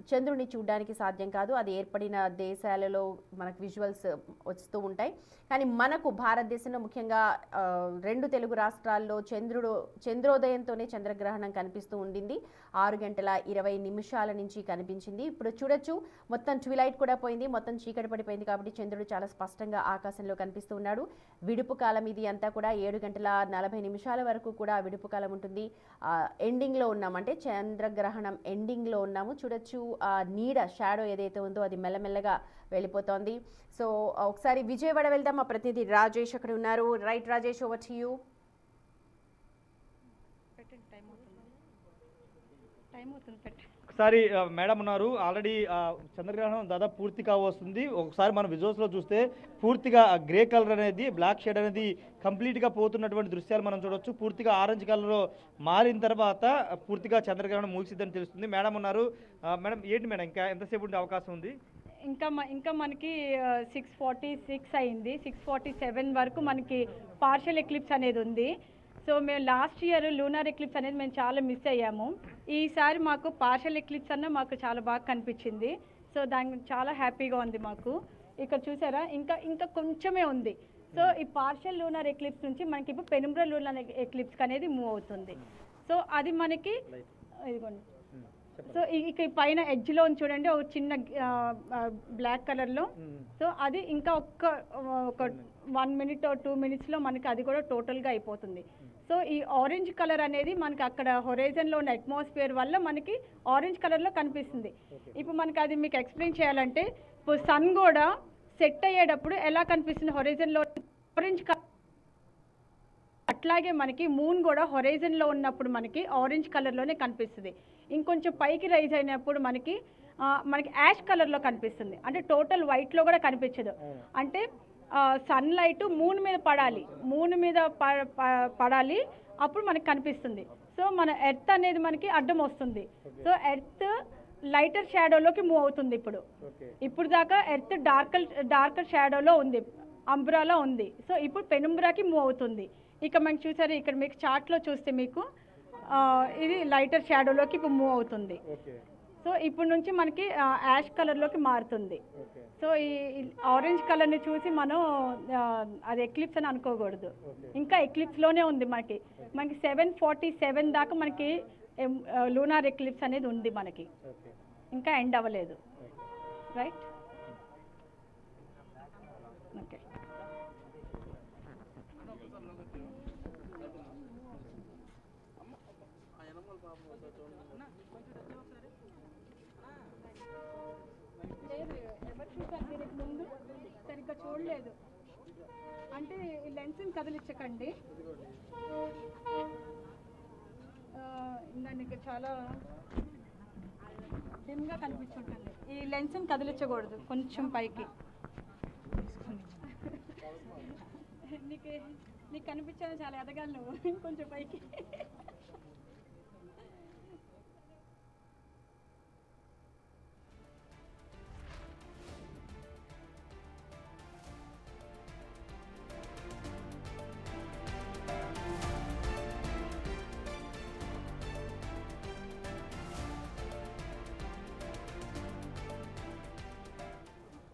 చంద్రుడిని చూడడానికి సాధ్యం కాదు. అది ఏర్పడిన దేశాలలో మనకు విజువల్స్ వస్తూ ఉంటాయి. కానీ మనకు భారతదేశంలో ముఖ్యంగా 2 తెలుగు రాష్ట్రాల్లో చంద్రోదయంతోనే చంద్రగ్రహణం కనిపిస్తూ ఉండింది. 6:20 నుంచి కనిపించింది. ఇప్పుడు చూడొచ్చు, మొత్తం ట్విలైట్ కూడా పోయింది, మొత్తం చీకటి పడిపోయింది కాబట్టి చంద్రుడు చాలా స్పష్టంగా ఆకాశంలో కనిపిస్తూ ఉన్నాడు. విడుపు కాలం ఇది అంతా కూడా 7:40 వరకు కూడా విడుపు కాలం ఉంటుంది. ఎండింగ్లో ఉన్నాం, అంటే చంద్రగ్రహణం ఎండింగ్లో ఉన్నాము. చూడొచ్చు నీడ, షాడో ఏదైతే ఉందో అది మెల్లమెల్లగా వెళ్ళిపోతోంది. సో ఒకసారి విజయవాడ వెళ్దాం. మా ప్రతినిధి రాజేష్ అక్కడ ఉన్నారు. Right Rajesh, over to you. ఒకసారి మేడం ఉన్నారు. ఆల్రెడీ చంద్రగ్రహణం దాదాపు పూర్తి కావస్తుంది. ఒకసారి మన విజువల్స్లో చూస్తే పూర్తిగా గ్రే కలర్ అనేది, బ్లాక్ షేడ్ అనేది కంప్లీట్గా పోతున్నటువంటి దృశ్యాలు మనం చూడొచ్చు. పూర్తిగా ఆరెంజ్ కలర్లో మారిన తర్వాత పూర్తిగా చంద్రగ్రహణం ముగిసిద్దని తెలుస్తుంది. మేడం ఉన్నారు. మేడం ఏంటి మేడం, ఇంకా ఎంతసేపు ఉండే అవకాశం ఉంది? ఇంకా మనకి 6:46 అయింది. 6:47 వరకు మనకి పార్షియల్ ఎక్లిప్స్ అనేది ఉంది. సో మేము లాస్ట్ ఇయర్ లూనార్ ఎక్లిప్స్ అనేది మేము చాలా మిస్ అయ్యాము. ఈసారి మాకు పార్షియల్ ఎక్లిప్స్ అన్న మాకు చాలా బాగా కనిపించింది. సో దానికి చాలా హ్యాపీగా ఉంది మాకు. ఇక్కడ చూసారా, ఇంకా కొంచెమే ఉంది. సో ఈ పార్షియల్ లూనార్ ఎక్లిప్స్ నుంచి మనకి ఇప్పుడు పెనుంబ్రా లూనార్ ఎక్లిప్స్ అనేది మూవ్ అవుతుంది. సో అది మనకి ఇదిగోండి. సో ఇక పైన ఎడ్జ్లో చూడండి ఒక చిన్న బ్లాక్ కలర్లో. సో అది ఇంకా ఒక 1 minute or 2 minutesలో మనకి అది కూడా టోటల్గా అయిపోతుంది. సో ఈ ఆరెంజ్ కలర్ అనేది మనకి అక్కడ హొరైజన్లో ఉన్న అట్మాస్ఫియర్ వల్ల మనకి ఆరెంజ్ కలర్లో కనిపిస్తుంది. ఇప్పుడు మనకి అది మీకు ఎక్స్ప్లెయిన్ చేయాలంటే, ఇప్పుడు సన్ కూడా సెట్ అయ్యేటప్పుడు ఎలా కనిపిస్తుంది హొరైజన్లో ఆరెంజ్ కలర్, అట్లాగే మనకి మూన్ కూడా హొరైజన్లో ఉన్నప్పుడు మనకి ఆరెంజ్ కలర్లోనే కనిపిస్తుంది. ఇంకొంచెం పైకి రైజ్ అయినప్పుడు మనకి మనకి యాష్ కలర్లో కనిపిస్తుంది, అంటే టోటల్ వైట్లో కూడా కనిపించదు. అంటే సన్లైట్ మూన్ మీద పడాలి, మూన్ మీద పడాలి, అప్పుడు మనకి కనిపిస్తుంది. సో మన ఎర్త్ అనేది మనకి అడ్డం వస్తుంది. సో ఎర్త్ లైటర్ షాడోలోకి మూవ్ అవుతుంది. ఇప్పుడు దాకా ఎర్త్ డార్కర్ షాడోలో ఉంది, అంబ్రాలో ఉంది. సో ఇప్పుడు పెనుంబ్రాకి మూవ్ అవుతుంది. ఇక మనకి చూసారు ఇక్కడ మీకు చార్ట్లో చూస్తే మీకు ఇది లైటర్ షాడోలోకి ఇప్పుడు మూవ్ అవుతుంది. సో ఇప్పుడు నుంచి మనకి యాష్ కలర్లోకి మారుతుంది. సో ఈ ఆరెంజ్ కలర్ని చూసి మనం అది ఎక్లిప్స్ అని అనుకోకూడదు, ఇంకా ఎక్లిప్స్లోనే ఉంది. మనకి 747 దాకా మనకి లూనార్ ఎక్లిప్స్ అనేది ఉంది, మనకి ఇంకా ఎండ్ అవ్వలేదు. Right, okay. ఎవరు చూసారు దీనికి ముందు? సరిగ్గా చూడలేదు అంటే ఈ లెన్స్ని కదిలించకండి. దానికి చాలా డిమ్గా కనిపించుంటుంది. ఈ లెన్స్ని కదిలించకూడదు, కొంచెం పైకి. నీకు కనిపించాలి, చాలా ఎదగాలి నువ్వు, ఇంకొంచెం పైకి.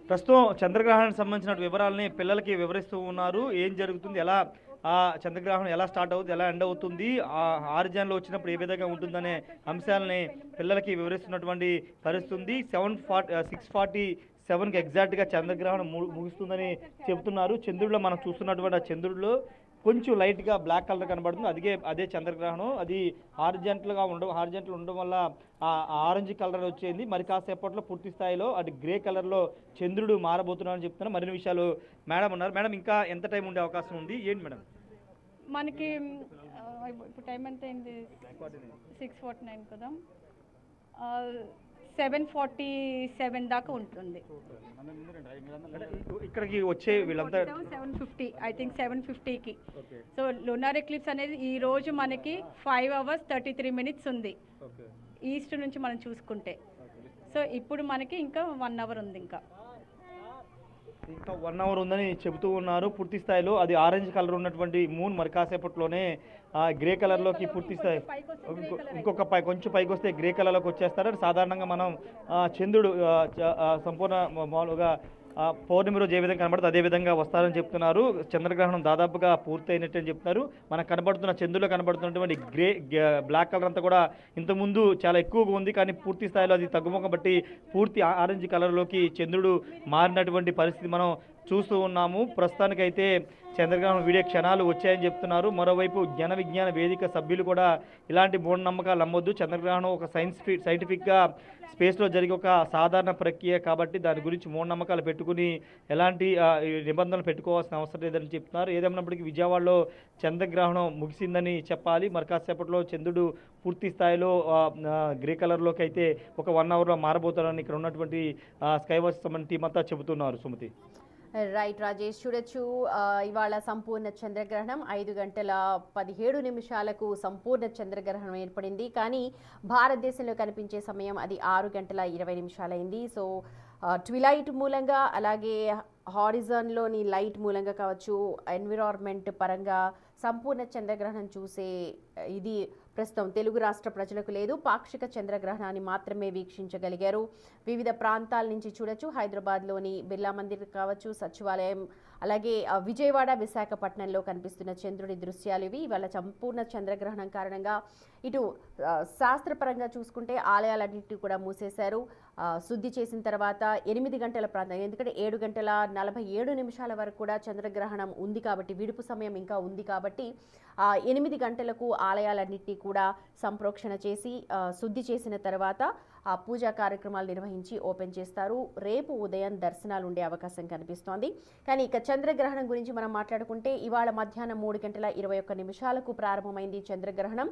ప్రస్తుతం చంద్రగ్రహణానికి సంబంధించిన వివరాలని పిల్లలకి వివరిస్తూ ఉన్నారు. ఏం జరుగుతుంది, ఎలా ఆ చంద్రగ్రహణం ఎలా స్టార్ట్ అవుతుంది, ఎలా ఎండ్ అవుతుంది, ఆ ఆరిజన్లో వచ్చినప్పుడు ఏ విధంగా ఉంటుందనే అంశాలని పిల్లలకి వివరిస్తున్నటువంటి పరిస్థితి ఉంది. 6:47కి ఎగ్జాక్ట్గా చంద్రగ్రహణం ముగుస్తుందని చెబుతున్నారు. చంద్రుడిలో మనం చూస్తున్నటువంటి ఆ చంద్రుడిలో కొంచెం లైట్గా బ్లాక్ కలర్ కనబడుతుంది, అదే చంద్రగ్రహణం. అది హారిజెంటల్ ఉండడం వల్ల ఆ ఆరెంజ్ కలర్ వచ్చేది. మరి కాసేపట్లో పూర్తి స్థాయిలో అది గ్రే కలర్లో చంద్రుడు మారబోతున్నారని చెప్తున్నారు. మరిన్ని విషయాలు మేడం ఉన్నారు. మేడం, ఇంకా ఎంత టైం ఉండే అవకాశం ఉంది, ఏంటి మేడం? మనకి ఇప్పుడు టైం ఎంత అయింది? 6:49 కదా, 7:47 దాకా ఉంటుంది. ఇక్కడికి వచ్చే వీళ్ళంతా 7:50, ఐ థింక్ 7:50కి. సో లూనార్ ఎక్లిప్స్ అనేది ఈ రోజు మనకి 5 hours 33 minutes ఉంది ఈస్ట్ నుంచి మనం చూసుకుంటే. సో ఇప్పుడు మనకి ఇంకా 1 hour ఉంది, ఇంకా 1 hour ఉందని చెబుతూ ఉన్నారు. పూర్తి స్థాయిలో అది ఆరెంజ్ కలర్ ఉన్నటువంటి మూన్ మరి కాసేపట్లోనే గ్రే కలర్లోకి పూర్తి స్థాయి కొంచెం పైకి వస్తే గ్రే కలర్లోకి వచ్చేస్తారు. సాధారణంగా మనం చంద్రుడు సంపూర్ణ మామూలుగా పౌర్ణమి రోజు ఏ విధంగా కనబడుతుంది అదే విధంగా వస్తారని చెప్తున్నారు. చంద్రగ్రహణం దాదాపుగా పూర్తయినట్టు అని చెప్తున్నారు. మనకు కనబడుతున్న చంద్రులో కనబడుతున్నటువంటి బ్లాక్ కలర్ అంతా కూడా ఇంతకుముందు చాలా ఎక్కువగా ఉంది, కానీ పూర్తి స్థాయిలో అది తగ్గుముఖం బట్టి పూర్తి ఆరెంజ్ కలర్లోకి చంద్రుడు మారినటువంటి పరిస్థితి మనం చూస్తూ ఉన్నాము. ప్రస్తుతానికైతే చంద్రగ్రహణం వీడియో క్షణాలు వచ్చాయని చెప్తున్నారు. మరోవైపు జ్ఞాన విజ్ఞాన వేదిక సభ్యులు కూడా ఇలాంటి మూఢనమ్మకాలు నమ్మొద్దు, చంద్రగ్రహణం ఒక సైంటిఫిక్గా స్పేస్లో జరిగే ఒక సాధారణ ప్రక్రియ కాబట్టి దాని గురించి మూఢనమ్మకాలు పెట్టుకుని ఎలాంటి నిబంధనలు పెట్టుకోవాల్సిన అవసరం లేదని చెప్తున్నారు. ఏదేమైనప్పటికీ విజయవాడలో చంద్రగ్రహణం ముగిసిందని చెప్పాలి. మరి కాసేపట్లో చంద్రుడు పూర్తి స్థాయిలో గ్రే కలర్లోకి అయితే ఒక 1 hourలో మారబోతారని ఇక్కడ ఉన్నటువంటి స్కైవాచ్ సంబంధించిన టీం అంతా చెబుతున్నారు. సుమతి, రైట్ రాజేష్, చూడొచ్చు ఇవాళ సంపూర్ణ చంద్రగ్రహణం 5:17 సంపూర్ణ చంద్రగ్రహణం ఏర్పడింది. కానీ భారతదేశంలో కనిపించే సమయం అది 6:20 అయింది. సో ట్విలైట్ మూలంగా, అలాగే హారిజన్లోని లైట్ మూలంగా కావచ్చు, ఎన్విరాన్మెంట్ పరంగా సంపూర్ణ చంద్రగ్రహణం చూసే ఇది ప్రస్తుతం తెలుగు రాష్ట్ర ప్రజలకు లేదు. పాక్షిక చంద్రగ్రహణాన్ని మాత్రమే వీక్షించగలిగారు. వివిధ ప్రాంతాల నుంచి చూడొచ్చు. హైదరాబాద్లోని బిర్లా మందిర్ కావచ్చు, సచివాలయం, అలాగే విజయవాడ, విశాఖపట్నంలో కనిపిస్తున్న చంద్రుడి దృశ్యాలు ఇవి. ఇవాళ సంపూర్ణ చంద్రగ్రహణం కారణంగా ఇటు శాస్త్రపరంగా చూసుకుంటే ఆలయాలన్నింటినీ కూడా మూసేశారు. శుద్ధి చేసిన తర్వాత 8 గంటల ప్రాంతం, ఎందుకంటే 7:47 వరకు కూడా చంద్రగ్రహణం ఉంది కాబట్టి, విడుపు సమయం ఇంకా ఉంది కాబట్టి 8 గంటలకు ఆలయాలన్నింటినీ కూడా సంప్రోక్షణ చేసి శుద్ధి చేసిన తర్వాత పూజా కార్యక్రమాలు నిర్వహించి ఓపెన్ చేస్తారు. రేపు ఉదయం దర్శనాలు ఉండే అవకాశం కనిపిస్తోంది. కానీ ఇక చంద్రగ్రహణం గురించి మనం మాట్లాడుకుంటే ఇవాళ మధ్యాహ్నం 3:21 ప్రారంభమైంది చంద్రగ్రహణం.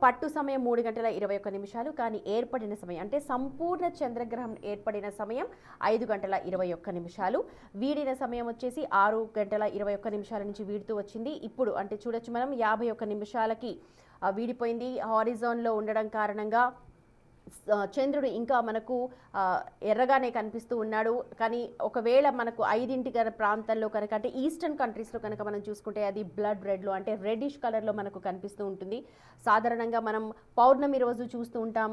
పట్టు సమయం 3:21, కానీ ఏర్పడిన సమయం అంటే సంపూర్ణ చంద్రగ్రహణం ఏర్పడిన సమయం 5:21. వీడిన సమయం వచ్చేసి 6:21 నుంచి వీడుతూ వచ్చింది. ఇప్పుడు అంటే చూడొచ్చు మనం 51 నిమిషాలకి వీడిపోయింది. హారిజాన్లో ఉండడం కారణంగా చంద్రుడు ఇంకా మనకు ఎర్రగానే కనిపిస్తూ ఉన్నాడు. కానీ ఒకవేళ మనకు 5 ప్రాంతంలో కనుక అంటే ఈస్టర్న్ కంట్రీస్లో కనుక మనం చూసుకుంటే అది బ్లడ్ రెడ్లో అంటే రెడ్డిష్ కలర్లో మనకు కనిపిస్తూ ఉంటుంది. సాధారణంగా మనం పౌర్ణమి రోజు చూస్తూ ఉంటాం.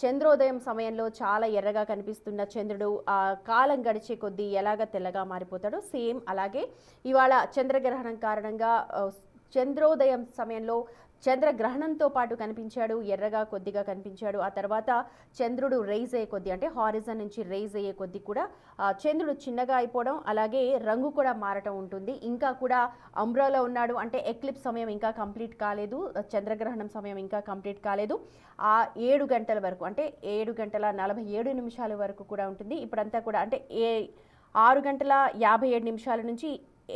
చంద్రోదయం సమయంలో చాలా ఎర్రగా కనిపిస్తున్న చంద్రుడు కాలం గడిచే కొద్దీ ఎలాగ తెల్లగా మారిపోతాడో సేమ్ అలాగే ఇవాళ చంద్రగ్రహణం కారణంగా చంద్రోదయం సమయంలో చంద్రగ్రహణంతో పాటు కనిపించాడు, ఎర్రగా కొద్దిగా కనిపించాడు. ఆ తర్వాత చంద్రుడు రైజ్ అయ్యే కొద్దీ అంటే హారిజన్ నుంచి రైజ్ అయ్యే కొద్దీ కూడా చంద్రుడు చిన్నగా అయిపోవడం అలాగే రంగు కూడా మారటం ఉంటుంది. ఇంకా కూడా అంబ్రాలో ఉన్నాడు అంటే ఎక్లిప్స్ సమయం ఇంకా కంప్లీట్ కాలేదు, చంద్రగ్రహణం సమయం ఇంకా కంప్లీట్ కాలేదు. 7 గంటల వరకు అంటే 7:47 వరకు కూడా ఉంటుంది. ఇప్పుడంతా కూడా అంటే 6:57 నుంచి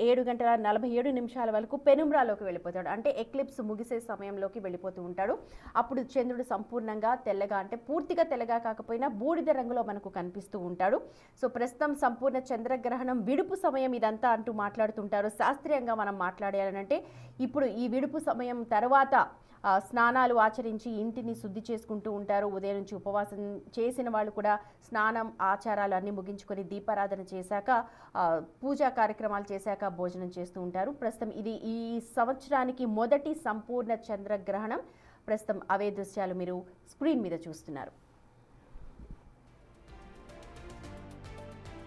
7:47 వరకు పెనుమ్రాలోకి వెళ్ళిపోతాడు. అంటే ఎక్లిప్స్ ముగిసే సమయంలోకి వెళ్ళిపోతూ ఉంటాడు. అప్పుడు చంద్రుడు సంపూర్ణంగా తెల్లగా అంటే పూర్తిగా తెల్లగా కాకపోయినా బూడిద రంగులో మనకు కనిపిస్తూ ఉంటాడు. సో ప్రస్తుతం సంపూర్ణ చంద్రగ్రహణం విడుపు సమయం ఇదంతా అంటూ మాట్లాడుతుంటారు. శాస్త్రీయంగా మనం మాట్లాడాలంటే ఇప్పుడు ఈ విడుపు సమయం తర్వాత స్నానాలు ఆచరించి ఇంటిని శుద్ధి చేసుకుంటూ ఉంటారు. ఉదయం నుంచి ఉపవాసం చేసిన వాళ్ళు కూడా స్నానం ఆచారాలు అన్నీ ముగించుకొని దీపారాధన చేశాక పూజా కార్యక్రమాలు చేశాక భోజనం చేస్తూ ఉంటారు. ప్రస్తుతం ఇది ఈ సంవత్సరానికి మొదటి సంపూర్ణ చంద్రగ్రహణం. ప్రస్తుతం అవే దృశ్యాలు మీరు స్క్రీన్ మీద చూస్తున్నారు.